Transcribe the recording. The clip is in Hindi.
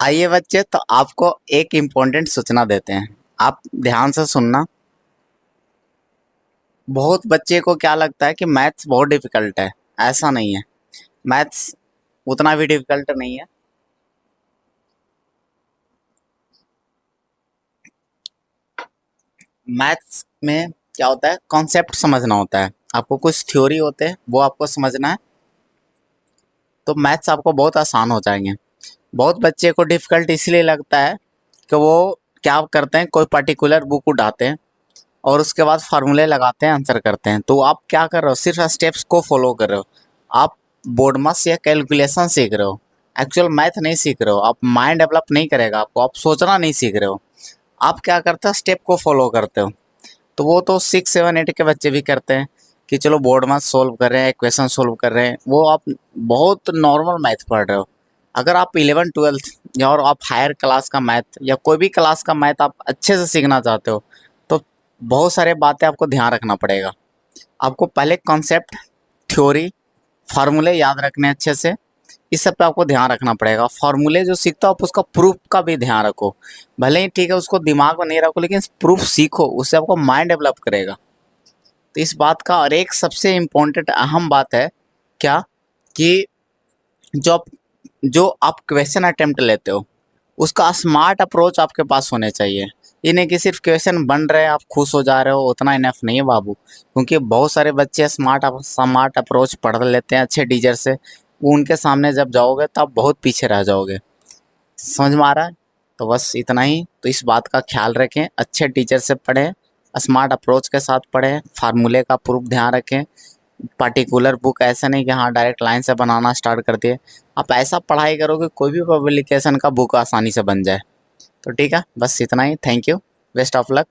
आइए बच्चे, तो आपको एक इम्पोर्टेंट सूचना देते हैं। आप ध्यान से सुनना। बहुत बच्चे को क्या लगता है कि मैथ्स बहुत डिफिकल्ट है। ऐसा नहीं है, मैथ्स उतना भी डिफिकल्ट नहीं है। मैथ्स में क्या होता है, कॉन्सेप्ट समझना होता है। आपको कुछ थ्योरी होते हैं, वो आपको समझना है, तो मैथ्स आपको बहुत आसान हो जाएंगे। बहुत बच्चे को डिफिकल्ट इसलिए लगता है कि वो क्या करते हैं, कोई पर्टिकुलर बुक उठाते हैं और उसके बाद फार्मूले लगाते हैं, आंसर करते हैं। तो आप क्या कर रहे हो, सिर्फ स्टेप्स को फॉलो कर रहे हो। आप बोर्ड मास या कैलकुलेशन सीख रहे हो, एक्चुअल मैथ नहीं सीख रहे हो। आप माइंड डेवलप नहीं करेगा आपको, आप सोचना नहीं सीख रहे हो। आप क्या करते हो, स्टेप को फॉलो करते हो। तो वो तो 6, 7, 8 के बच्चे भी करते हैं कि चलो बोर्ड मैथ सोल्व कर रहे हैं, इक्वेशन सोल्व कर रहे हैं। वो आप बहुत नॉर्मल मैथ पढ़ रहे हो। अगर आप 11th 12th या और आप हायर क्लास का मैथ या कोई भी क्लास का मैथ आप अच्छे से सीखना चाहते हो, तो बहुत सारे बातें आपको ध्यान रखना पड़ेगा। आपको पहले कॉन्सेप्ट, थ्योरी, फार्मूले याद रखने अच्छे से। इस सब पे आपको ध्यान रखना पड़ेगा। फार्मूले जो सीखते हो आप उसका प्रूफ का भी ध्यान रखो। भले ही ठीक है उसको दिमाग में नहीं रखो, लेकिन प्रूफ सीखो, उससे आपको माइंड डेवलप करेगा। तो इस बात का और एक सबसे इम्पोर्टेंट अहम बात है क्या, कि जो जो आप क्वेश्चन अटेम्प्ट लेते हो उसका स्मार्ट अप्रोच आपके पास होने चाहिए। ये नहीं कि सिर्फ क्वेश्चन बन रहे हैं आप खुश हो जा रहे हो, उतना इनफ नहीं है बाबू। क्योंकि बहुत सारे बच्चे स्मार्ट अप्रोच पढ़ लेते हैं अच्छे टीचर से, वो उनके सामने जब जाओगे तो आप बहुत पीछे रह जाओगे। समझ में आ रहा है? तो बस इतना ही। तो इस बात का ख्याल रखें, अच्छे टीचर से पढ़ें, स्मार्ट अप्रोच के साथ पढ़ें, फार्मूले का प्रूफ ध्यान रखें। पर्टिकुलर बुक ऐसा नहीं कि हाँ डायरेक्ट लाइन से बनाना स्टार्ट कर दिए। आप ऐसा पढ़ाई करो कि कोई भी पब्लिकेशन का बुक आसानी से बन जाए। तो ठीक है, बस इतना ही। Thank you, best of luck.